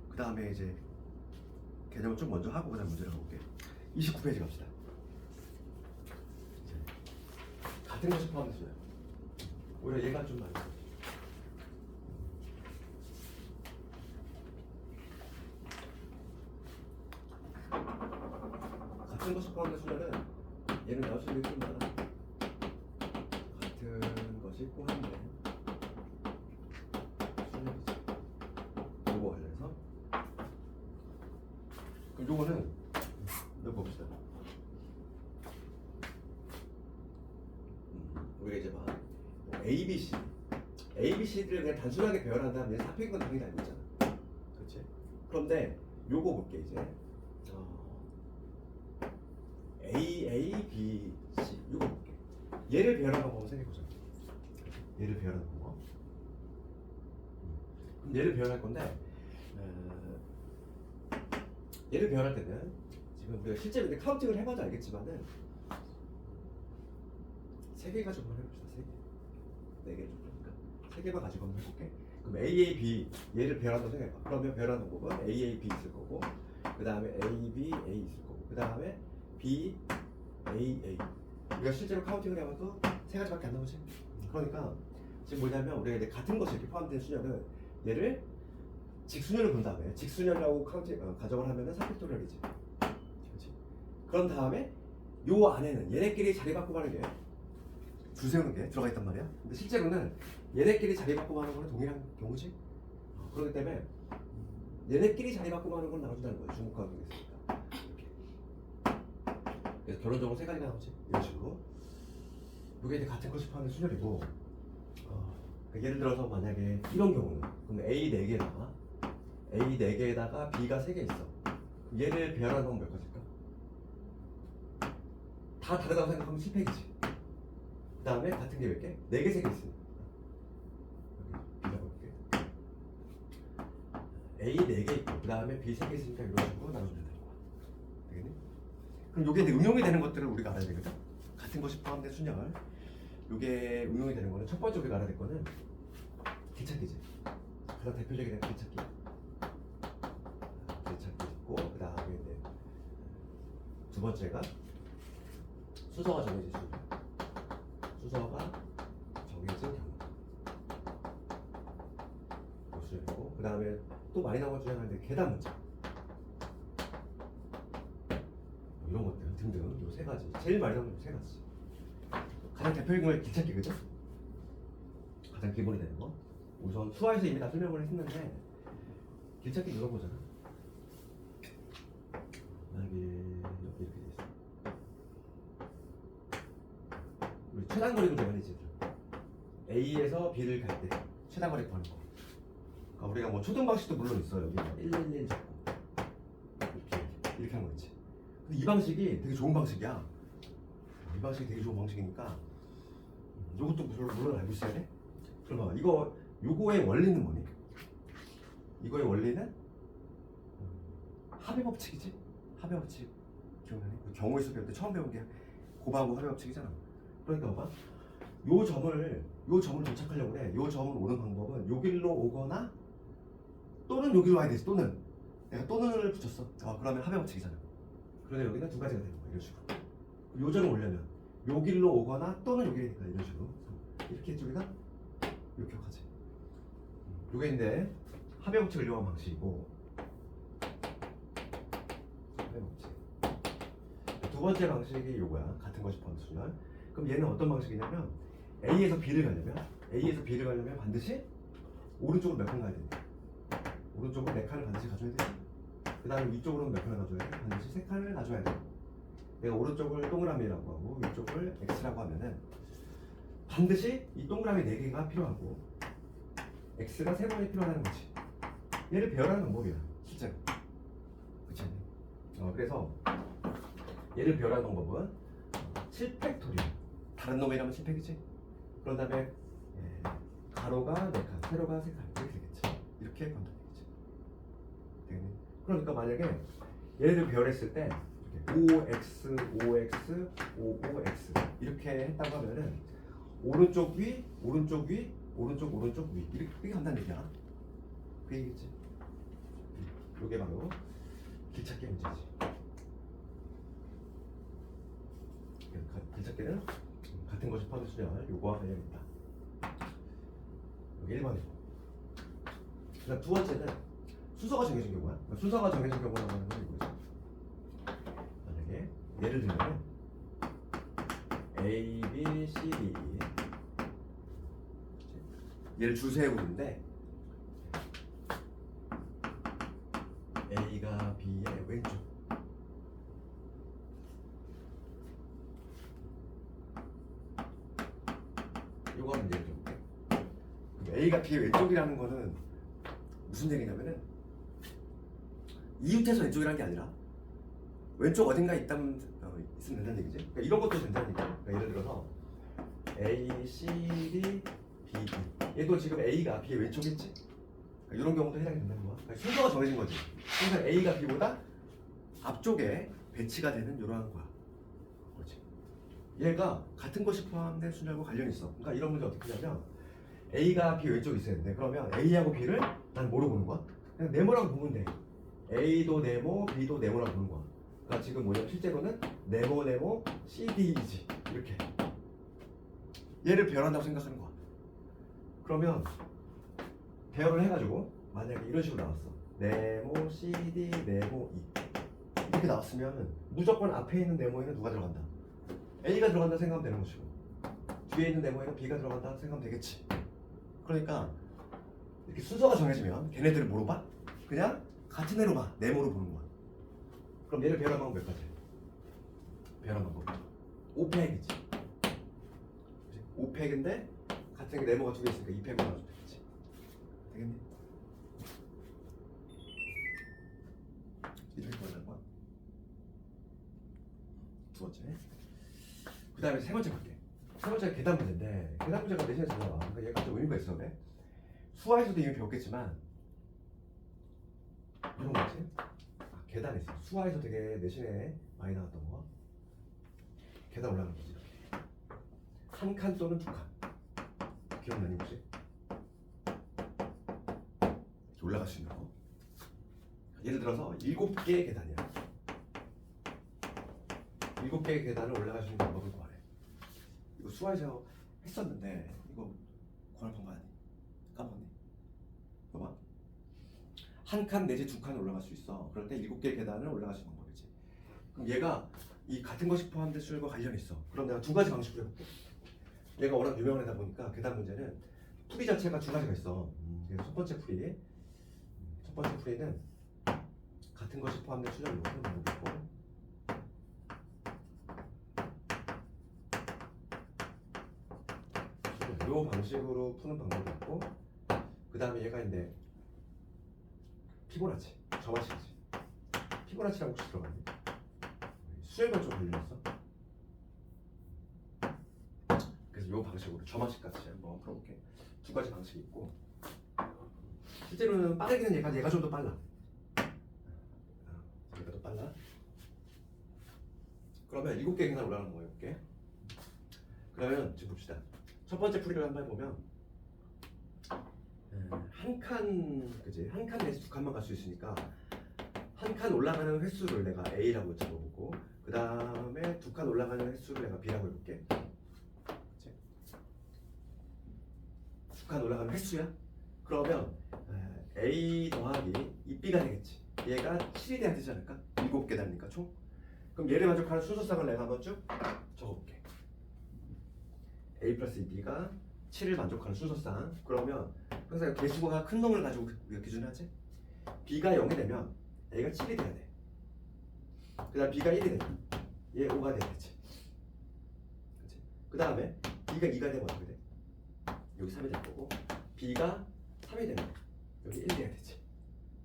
그 다음에 이제 개념을 좀 먼저 하고 그다음 문제를 가볼게. 29페이지 갑시다. 같은 것이 포함됐어요. 오히려 얘가 좀 많이. 같은 것이 포함됐으면은 얘는 나올 수 있는 게 좀 많아. 같은 것이 포함된 수열이지. 요거 관련해서. 그럼 요거는 이거 봅시다. 우리가 이제 막 A, B, C, A, B, C를 그냥 단순하게 배열한 다음에 사표인 건 당연히 알고 있잖아. 그렇지? 그런데 요거 볼게 이제. A, B, C 요거 볼게. 얘를 배열한 방법을 생각해보자. 얘를 배열하는 방법. 그럼 얘를 배열할 건데 얘를 배열할 때는 지금 우리가 실제로 근데 카운팅을 해봐도 알겠지만은 3개 가지고 한번 해봅시다. 3개. 4개 좀 그러니까 3개만 가지고 한번 해볼게. 그럼 A, B 얘를 배열한다고 생각해봐. 그러면 배열하는 방법은 A, B 있을 거고 그 다음에 A, B, A 있을 거고 그 다음에 B, A, A 우리가 실제로 카운팅을 해봐도 3가지밖에 안 나오지. 그러니까 지금 뭐냐면 우리가 이제 같은 것이 이렇게 포함된 수열은 얘를 직수열을 본 다음에 직수열이라고 카운팅 가정을 하면은 3팩토리얼이지. 그렇지? 그런 다음에 요 안에는 얘네끼리 자리 바꾸고 하는 게 줄 세우는 게 들어가 있단 말이야. 근데 실제로는 얘네끼리 자리 바꾸고 하는 거는 동일한 경우지. 그렇기 때문에 얘네끼리 자리 바꾸고 하는 건 나눠준다는 거예요. 중국 가격이 있으니까. 이렇게. 그래서 결론적으로 3가지가 나오지. 이런 식으로. 이게 이제 같은 것이 포함된 수열이고 그러니까 예를 들어서 만약에 이런 경우는 그럼 A 4개에다가 A 4개에다가 B가 3개 있어. 그럼 얘를 배열하는 건 몇 가지일까? 다 다르다고 생각하면 7팩이지. 그 다음에 같은 게 몇 개? 4개, 3개 있습니다. 여기 빌려볼게. A 4개 있고 그 다음에 B 3개 있으니까 이런 식으로 나눠주면 되는 거야. 되겠니? 그럼 이게 응용이 되는 것들을 우리가 알아야 되거든. 같은 것이 포함된 순열. 이게 응용이 되는 거는 첫 번째 우리가 알아야 될 거는 길찾기지. 가장 대표적인 길찾기. 길찾기 있고 그 다음에 이제 두 번째가 수서가 정해진 수열. 수서가 정해진 경우. 수열이고 그 다음에 또 많이 나온 것 중에 하나인데 계단 문자. 이런 것들 등등 요 3가지. 제일 많이 나오는 요 3가지. 가장 대표적인 건 길찾기 그죠? 가장 기본이 되는 거. 우선 수화에서 이미 다 설명을 했는데 길찾기 눌러보잖아. 만약에 여기 이렇게 돼 있어. 우리 최단거리 문제만이지. A에서 B를 갈 때 최단거리 구하는 거. 그러니까 우리가 뭐 초등 방식도 물론 있어요. 여기 111 잡고 이렇게 하는 거 있지. 근데 이 방식이 되게 좋은 방식이야. 이 방식이 되게 좋은 방식이니까 이것도 물론 알고 있어야 돼. 그럼 봐, 요거의 원리는 뭐니? 이거의 원리는 합의 법칙이지. 합의 법칙 기억나니? 경우의 수 배울 때 처음 배운 게 곱하고 합의 법칙이잖아. 그러니까 봐봐. 요 점을 도착하려고 그래. 요 점을 오는 방법은 요 길로 오거나 또는 요 길로 와야 되지. 또는 내가 또는을 붙였어. 그러면 합의 법칙이잖아. 그런데 여기는 2가지가 되는 거야. 이런 식으로. 요 점을 오려면 요 길로 오거나 또는 요 길이니까 이런 식으로 이렇게 했죠. 우리가 이렇게 기억하지. 요게 이제 합의 법칙을 이용한 방식이고 합의 법칙. 두 번째 방식이 요거야. 같은 것이 포함된 수열. 그럼 얘는 어떤 방식이냐면 A에서 B를 가려면 반드시 오른쪽으로 몇 칸 가야 돼. 오른쪽으로 4칸을 반드시 가져야 돼. 그 다음에 위쪽으로는 몇 칸을 가져야 돼? 반드시 3칸을 가져야 돼. 내가 오른쪽을 동그라미라고 하고 위쪽을 X라고 하면은 반드시 이 동그라미 4개가 필요하고 X가 3번이 필요하다는 거지. 얘를 배열하는 방법이야 실제로. 그치? 그래서 얘를 배열하는 방법은 7팩토리얼. 다른 놈이라면 7팩이지. 그런 다음에 가로가 4칸, 세로가 3칸 이렇게 되겠지. 이렇게 가면 되겠지. 되겠니? 그러니까 만약에 얘를 배열했을 때 OX, OX, OOX 이렇게 했다고 하면은 오른쪽 위, 오른쪽 위, 오른쪽 위 이렇게 간다는 얘기야. 그 얘기겠지. 이게 바로 길찾기 문제지. 길찾기는 같은 같은 것이 포함된 수열 요거와 관련이 있다. 여기 1번이고. 그다음 두 번째는 순서가 정해진 경우야. 순서가 정해진 경우라고 하는 건 이거죠. 만약에 예를 들면 A, B, C, D 얘를 줄 세우고 있는데 A가 B의 왼쪽, 요거 한번 예를 들어볼게. 그럼 A가 B의 왼쪽이라는 거는 무슨 얘기냐면은 이웃에서 왼쪽이라는 게 아니라 왼쪽 어딘가 있으면 된다는 얘기지. 그러니까 이런 것도 된다는 얘기야. 그러니까 예를 들어서 A, C, D, B, E. 얘도 지금 A가 B의 왼쪽이겠지? 그러니까 이런 경우도 해당이 된다는 거야. 그러니까 순서가 정해진 거지. 항상 A가 B보다 앞쪽에 배치가 되는 이러한 거야. 그렇지. 얘가 같은 것이 포함된 순열과 관련이 있어. 그러니까 이런 문제 어떻게 하냐면 A가 B 왼쪽에 있어야 되는데 그러면 A하고 B를 난 뭐로 보는 거야? 그냥 네모라고 보면 돼. A도 네모, B도 네모라고 보는 거야. 그러니까 지금 뭐냐면 실제로는 네모, 네모, C, D이지. 이렇게. 얘를 배열한다고 생각하는 거야. 그러면 배열을 해가지고 만약에 이런 식으로 나왔어. 네모, C, D, 네모, E. 이렇게 나왔으면 무조건 앞에 있는 네모에는 누가 들어간다? A가 들어간다 생각하면 되는 것이고 뒤에 있는 네모에는 B가 들어간다 생각하면 되겠지. 그러니까 이렇게 순서가 정해지면 걔네들을 뭐로 봐? 그냥 같은 애로 봐. 네모로 보는 거야. 그럼 얘를 배열한 방법 몇 가지? 배열한 방법 5팩이지. 5팩인데 같은 게 네모가 두 개 있으니까 2팩으로 나눠주면 되겠지. 되겠니? 이렇게 보는 거야. 두 번째. 그 다음에 세 번째 볼게. 세 번째가 계단 문제인데 계단 문제가 내신에 잘 나와. 그러니까 얘가 좀 의미가 있어. 그래? 수화에서도 이미 배웠겠지만 이런 거지. 계단에서 수화에서 되게 내신에 많이 나왔던 거. 계단 올라가는 거지. 한 칸 또는 두 칸. 기억나니 혹시? 이렇게 올라갈 수 있는 거. 예를 들어서 7개의 계단이야. 7개의 계단을 올라갈 수 있는 방법을 구하래. 이거 수화에서 했었는데 이거 구할 방법 아니? 까먹었니? 봐봐. 한 칸 내지 두 칸 올라갈 수 있어. 그럴 때 7개의 계단을 올라갈 수 있는 방법이지. 그럼 얘가 이 같은 것이 포함된 수열과 관련이 있어. 그럼 내가 두 가지 방식으로 해볼게. 얘가 워낙 유명한 애다 보니까 계단 문제는 풀이 자체가 두 가지가 있어. 그래서 첫 번째 풀이는 같은 것이 포함된 수열로 푸는 방법이 있고 이 방식으로 푸는 방법이 있고 그 다음에 얘가 이제 피보나치, 점화식이지. 피보나치라고 혹시 들어봤니? 수열과 좀 관련있어. 그래서 이 방식으로 점화식 같이 한번 풀어볼게. 두 가지 방식이 있고 실제로는 빠르기는 얘가 좀 더 빨라. 얘가 더 빨라. 그러면 7개 그냥 올라가는 거예요. 7개. 그러면 지금 봅시다. 첫 번째 풀이를 한번 해보면 한 칸, 그지? 한 칸 내지 두 칸만 갈 수 있으니까 한 칸 올라가는 횟수를 내가 A라고 잡아보고 그 다음에 두 칸 올라가는 횟수를 내가 B라고 해볼게. 두 칸 올라가는 횟수야? 그러면 A 더하기 2B가 되겠지. 얘가 7이 돼야 되지 않을까? 7계단이니까 총. 그럼 얘를 만족하는 순서상을 내가 한번 쭉 적어볼게. A 플러스 2B가 7을 만족하는 순서상. 그러면 항상 개수가 큰 놈을 가지고 우리가 기준을 하지. B가 0이 되면 A가 7이 돼야 돼. 그 다음 B가 1이 되면 얘 5가 돼야지. 그 다음에 B가 2가 되면 어떻게 돼? 여기 3이 될 거고 B가 3이 되면 여기 1이 돼야 되지.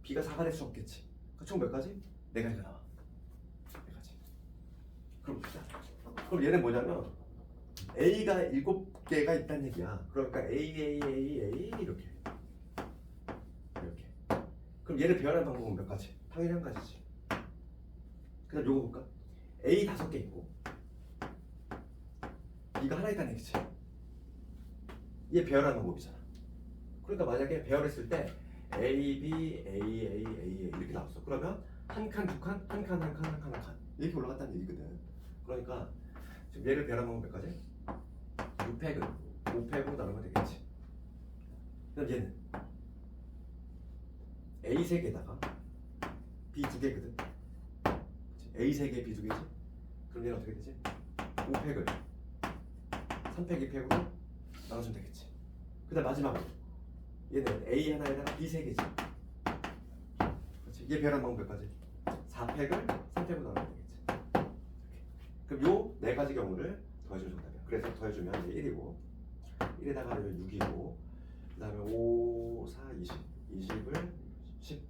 B가 4가 될 수 없겠지. 총 몇 가지? 4가지가 나와. 4가지. 그럼 봅시다. 그럼 얘는 뭐냐면 A가 7개가 있다는 얘기야. 그러니까 A 이렇게. 그럼 얘를 배열하는 방법은 몇 가지? 당연히 한 가지지. 그 다음 요거 볼까? A 5개 있고 B가 하나 있다는 얘기지. 얘 배열하는 방법이잖아. 그러니까 만약에 배열했을 때 A, B, A 이렇게 나왔어. 그러면 한 칸, 두 칸, 한 칸, 한 칸, 한 칸, 한 칸 이렇게 올라갔다는 얘기거든. 그러니까 지금 얘를 배열하는 방법 몇 가지? 6팩을 5팩으로 나누면 되겠지. 그럼 얘는 A 3개다가 B 2개거든. A 3개, B 2개지. 그럼 얘는 어떻게 되지? 5팩을 3팩, 2팩으로 나눠주면 되겠지. 그 다음 마지막으로 얘는 A 하나에다가 B 3개지. 그렇지. 얘 배열한 방법 몇 가지? 4팩을 3팩으로 나누면 되겠지. 이렇게. 그럼 요 4가지 경우를 더해주면 정답이야. 그래서 더해주면 이제 1이고 1에다가 6이고 그 다음에 5, 4, 20 20을 10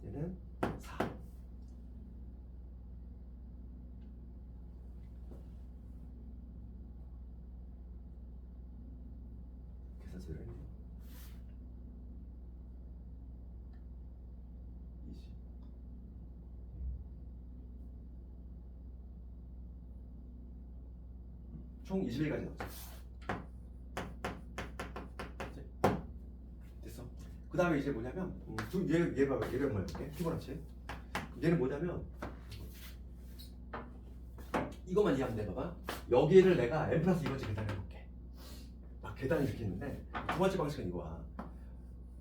얘는 4. 계산 제대로 했네. 20 총 21가지 나왔어. 됐어. 그 다음에 이제 뭐냐면 얘가 한번 해볼게. 피보나치. 얘는 뭐냐면 이것만 이해하면 돼. 봐봐. 여기를 내가 n 플러스 2번째 계산을 해볼게. 막 계단이 이렇게 있는데 두 번째 방식은 이거야.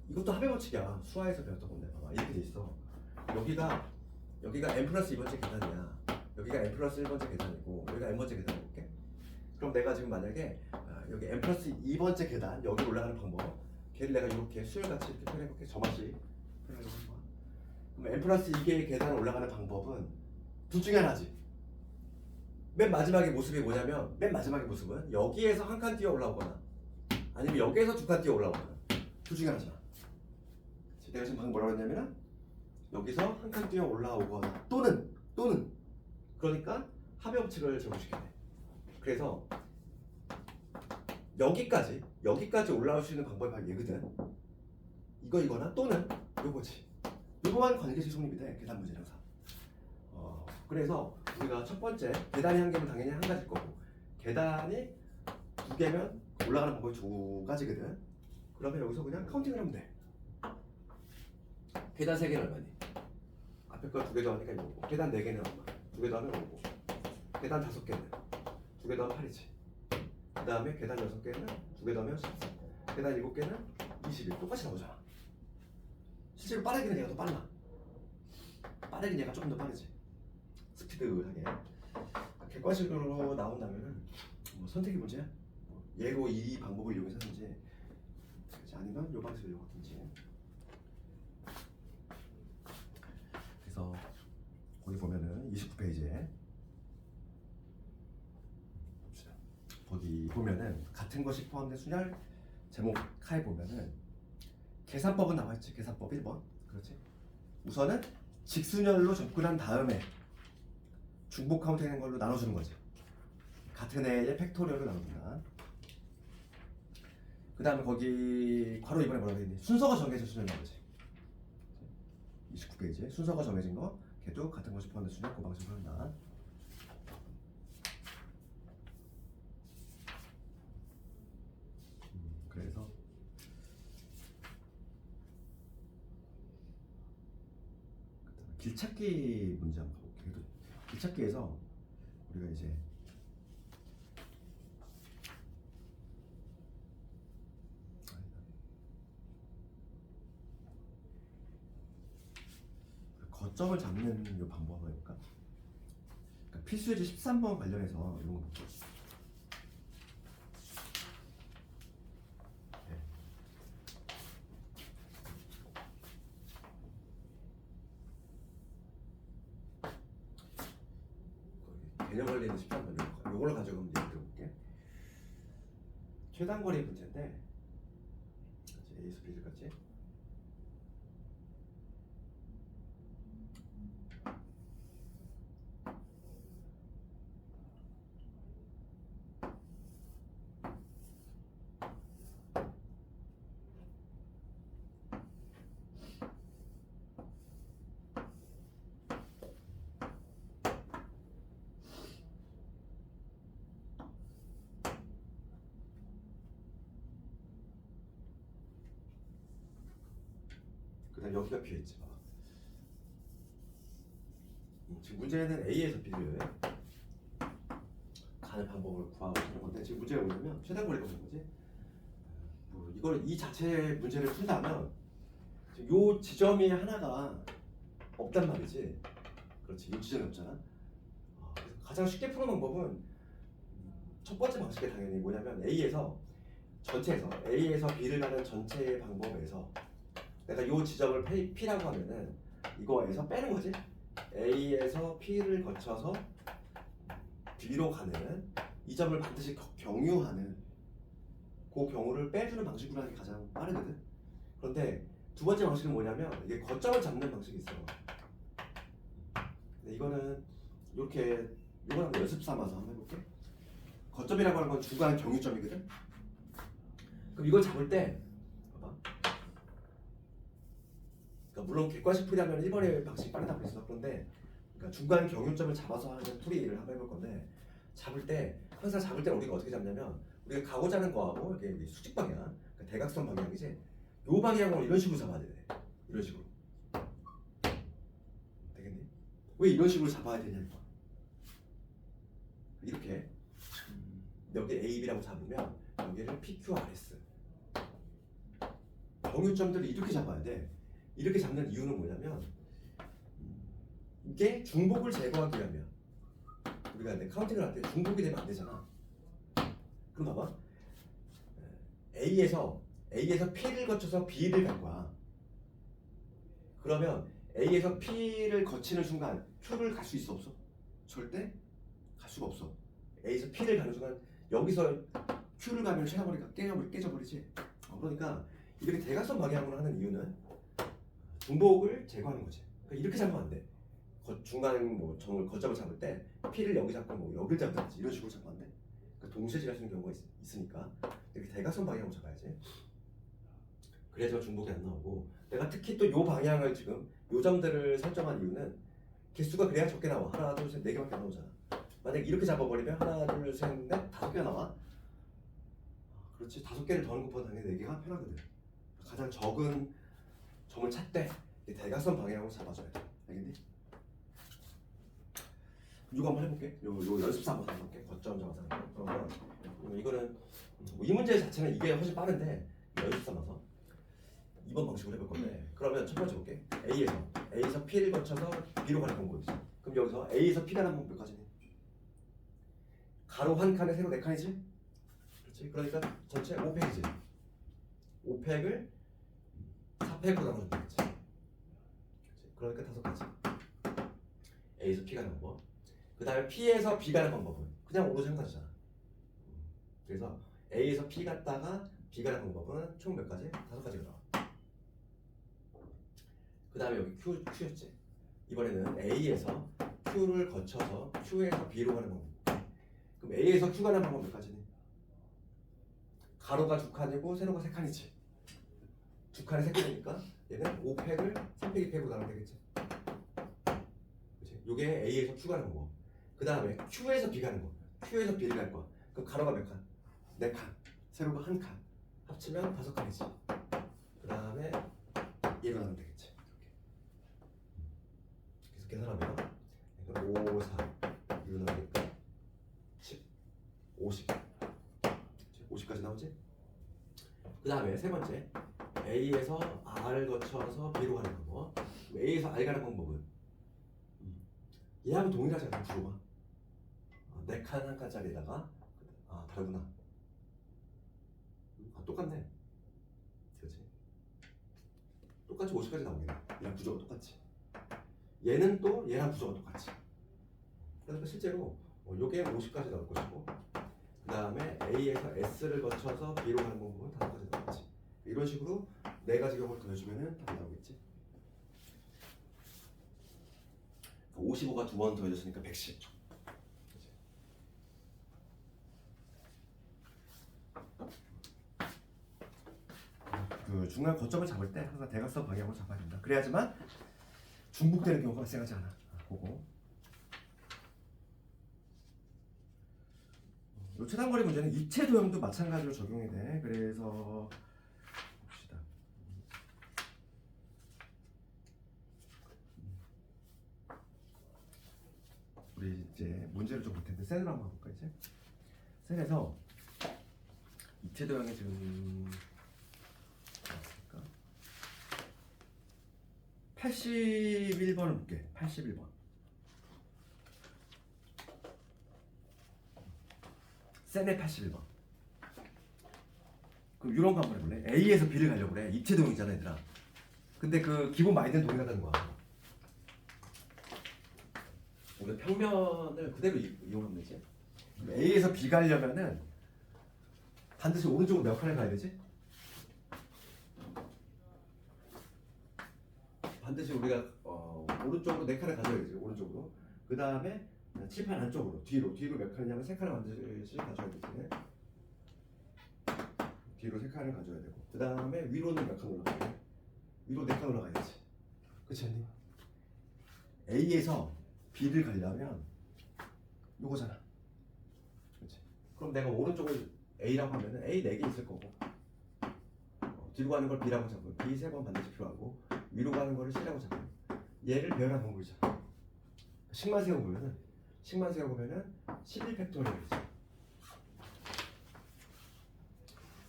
이것도 합의 법칙이야. 수화에서 배웠던 건데 봐봐. 이렇게 돼 있어. 여기가 n 플러스 2번째 계단이야. 여기가 n 플러스 1번째 계단이고 여기가 n번째 계단 해볼게. 그럼 내가 지금 만약에 여기 n 플러스 2번째 계단 여기 올라가는 방법 걔를 내가 이렇게 수열같이 이렇게 표현해볼게. 저만씩 표현해볼게. 그럼 n 플러스 2개의 계단 올라가는 방법은 둘 중에 하나지. 맨 마지막의 모습이 뭐냐면 맨 마지막의 모습은 여기에서 한 칸 뛰어 올라오거나 아니면 여기에서 두 칸 뛰어 올라오거나 둘 중에 하나잖아. 내가 지금 방금 뭐라고 했냐면 여기서 한 칸 뛰어 올라오거나 또는 그러니까 합의 법칙을 적용시켜야 돼. 그래서 여기까지 올라올 수 있는 방법이 바로 얘거든. 이거나 또는 요거지. 요거만 관계식 성립이 돼. 계산 문제 항상. 그래서 우리가 첫 번째 계단이 한 개면 당연히 한 가지일 거고 계단이 두 개면 올라가는 방법이 두 가지거든. 그러면 여기서 그냥 카운팅을 하면 돼. 계단 3개는 얼마니? 앞에 거 2개 더하니까 이거고 계단 4개는 얼마? 2개 더하면 5고 계단 5개는 2개 더하면 8이지. 그 다음에 계단 6개는 2개 더하면 14. 계단 7개는 21. 똑같이 나오잖아. 실제로 빠르기는 얘가 더 빨라. 빠르긴 얘가 조금 더 빠르지. 스피드하게. 객관식으로 나온다면은 뭐 선택의 문제야. 얘로 이 방법을 이용해서 하든지 아니면 요 방식을 이용하든지. 그래서 거기 보면은 29페이지에 봅시다. 거기 보면은 같은 것이 포함된 순열 제목 하에 보면은 계산법은 나와있지. 계산법 1번. 그렇지. 우선은 직순열로 접근한 다음에 중복 카운팅한 걸로 나눠주는 거지. 같은 애의 팩토리얼로 나눠준다. 그 다음에 거기 괄호 이번에 뭐라고 했니? 순서가 정해진 순열 나오지. 29페이지에 순서가 정해진 거 걔도 같은 것이 포함된 순열 그 방식으로 한다. 그래서 길찾기 문제 한번 가볼게. 그래도 길찾기에서 우리가 이제 거점을 잡는 이 방법 한번 해볼까? 그러니까 필수예제 13번 관련해서 이런 거 볼게. 개념 관리는 13번 이걸로 가지고 한번 얘기 들어볼게. 최단거리 문제인데 A에서 B까지 그다음 여기가 B였지. 지금 문제는 A에서 B를 가는 방법을 구하는 건데 지금 문제가 뭐냐면 최단거리가 무슨 거지? 뭐 이걸 이 자체 문제를 푼다면 지금 요 지점이 하나가 없단 말이지. 그렇지. 요 지점이 없잖아. 그래서 가장 쉽게 푸는 방법은 첫 번째 방식이 당연히 뭐냐면 A에서 B를 가는 전체의 방법에서 내가 요 지점을 P라고 하면은 이거에서 빼는 거지. A에서 P를 거쳐서 B로 가는 이 점을 반드시 경유하는 그 경우를 빼주는 방식으로 하는 게 가장 빠르거든. 그런데 두 번째 방식은 뭐냐면 이게 거점을 잡는 방식이 있어. 근데 이거는 이렇게 이건 한번 연습 삼아서 한번 해볼게. 거점이라고 하는 건 중간 경유점이거든. 그럼 이걸 잡을 때 봐봐. 그러니까 물론 객관식 풀이하면 1번의 방식이 빠르다고 했어. 그런데 그러니까 중간 경유점을 잡아서 하는 풀이를 한번 해볼 건데 항상 잡을 때 우리가 어떻게 잡냐면 우리가 가고자 하는 거하고 이렇게 수직 방향, 그러니까 대각선 방향이지. 요 방향으로 이런 식으로 잡아야 돼. 이런 식으로. 되겠니? 왜 이런 식으로 잡아야 되냐는 거야. 이렇게 여기 A, B라고 잡으면 여기를 PQRS 경유점들을 이렇게 잡아야 돼. 이렇게 잡는 이유는 뭐냐면 이게 중복을 제거하기 위하면 우리가 이제 카운팅을 할 때 중복이 되면 안 되잖아. 그럼 봐봐. A에서 P를 거쳐서 B를 갈 거야. 그러면 A에서 P를 거치는 순간 Q를 갈 수 있어 없어? 절대 갈 수가 없어. A에서 P를 가는 순간 여기서 Q를 가면 최단거리가 깨져버리지. 그러니까 이렇게 대각선 방향으로 하는 이유는 중복을 제거하는 거지. 그러니까 이렇게 잡으면 안 돼. 중간 뭐 거점을 잡을 때 P를 여기 잡고 뭐 여기를 잡든지 이런 식으로 잡으면 안 돼. 그러니까 동시에 지날 수 있는 경우가 있으니까 이렇게 대각선 방향으로 잡아야지. 그래야지만 중복이 안 나오고 내가 특히 또 요 방향을 지금 요 점들을 설정한 이유는 개수가 그래야 적게 나와. 하나, 둘, 셋, 네 개밖에 안 나오잖아. 만약 이렇게 잡아버리면 하나, 둘, 셋, 넷, 다섯 개가 나와. 그렇지. 다섯 개를 더는 것보다 당연히 네 개가 편하거든. 가장 적은 점을 찾되 대각선 방향으로 잡아줘야 돼. 알겠니? 이거 한번 해볼게. 요 연습사 한번 해볼게. 거점 잡아서 하는 거. 그러면 이거는 이 문제 자체는 이게 훨씬 빠른데 연습 삼아서 2번 방식으로 해볼 건데 그러면 첫 번째 볼게. A에서 P를 거쳐서 B로 가는 방법이지. 그럼 여기서 A에서 P 가는 방법 몇 가지니? 가로 한 칸에 세로 네 칸이지? 그렇지? 그러니까 전체 5팩이지. 5팩을 4팩으로 나눠주면 되겠지. 그러니까 다섯 가지. A에서 P 가는 방법. 그 다음에 P에서 B 가는 방법은 그냥 오로지 한 가지잖아. 그래서 A에서 P 갔다가 B 가는 방법은 총 몇 가지? 다섯 가지가 나와. 그 다음에 여기 Q였지. 이번에는 A에서 Q를 거쳐서 Q에서 B로 가는 방법. 그럼 A에서 Q 가는 방법 몇 가지니? 가로가 두 칸이고 세로가 세 칸이지. 두 칸에 세 칸이니까 얘는 5팩을 3팩 2팩으로 나누면 되겠지. 그치? 요게 A에서 Q 가는 거고. 그 다음에 Q에서 B 가는 거. Q에서 B를 갈 거야. 그럼 가로가 몇 칸? 네 칸. 세로가 한 칸. 합치면 다섯 칸이지. 그 다음에 얘로 나누면 되겠지. 이렇게. 그래서 계산하면 5, 4 이거 나오니까 10, 50. 50까지 나오지? 그 다음에 세 번째 A에서 R을 거쳐서 B로 가는 방법. A에서 R 가는 방법은 얘하고 동일하잖아. 구조가 네 칸 한 칸짜리다가 다르구나. 똑같네. 그렇지? 똑같이 50까지 나오겠네. 얘랑 구조가 똑같지. 얘는 또 얘랑 구조가 똑같지. 그러니까 실제로 요게 50까지 나올 것이고 그 다음에 A에서 S를 거쳐서 B로 가는 방법은 다섯 가지 나오겠지. 이런 식으로 네 가지 경우를 더해주면 답이 나오겠지. 55가 두 번 더해졌으니까 110. 그 중간 거점을 잡을 때 항상 대각선 방향으로 잡아야 된다. 그래야지만 중복되는 경우가 발생하지 않아. 그거. 요 최단거리 문제는 입체 도형도 마찬가지로 적용이 돼. 그래서 봅시다. 우리 이제 문제를 좀 볼 텐데 셀을 한번 볼까 이제. 셀에서 입체 도형이 지금 나왔을까? 81번을 볼게. 81번. 셀의 81번. 그럼 이런 거 한번 해볼래? A에서 B를 가려고 그래. 입체 도형이잖아, 얘들아. 근데 그 기본 마이너는 동일하다는 거야. 우리 평면을 그대로 이용하면 되지. 그럼 A에서 B 가려면은 반드시 오른쪽으로 몇 칸을 가야 되지? 반드시 우리가 오른쪽으로 4칸을 가져야지. 오른쪽으로. 그 다음에 칠판 안쪽으로 뒤로 몇 칸이냐면 3칸을 반드시 가져야 되지. 뒤로 3칸을 가져야 되고 그 다음에 위로는 몇 칸 올라가야 돼? 위로 4칸 올라가야지. 그렇지 않니? A에서 B를 가려면 요거잖아. 그렇지. 그럼 내가 오른쪽을 A라고 하면은 A 4개 있을 거고 뒤로 가는 걸 B라고 잡고 B 3번 반드시 필요하고 위로 가는 거를 C라고 잡고 얘를 배열한 방법이잖아. 식만 세워보면은 11팩토리얼이지.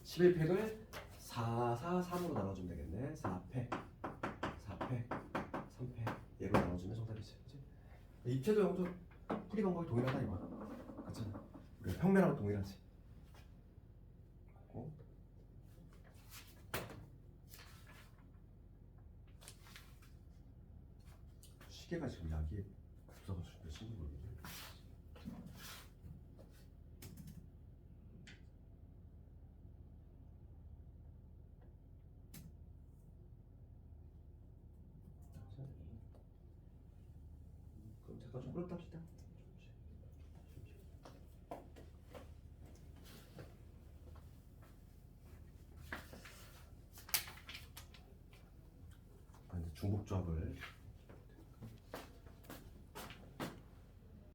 11팩을 4, 4, 3으로 나눠주면 되겠네. 4팩, 3팩 얘로 나눠주면 정답이지. 그치? 입체 도형도 풀이 방법이 동일하다 이거야. 맞잖아. 우리가 평면하고 동일하지. 어? 시계가 지금 약이 없어가지고 몇 시인지 모르겠네. 그럼 잠깐 좀 끌었다 합시다. 중복조합을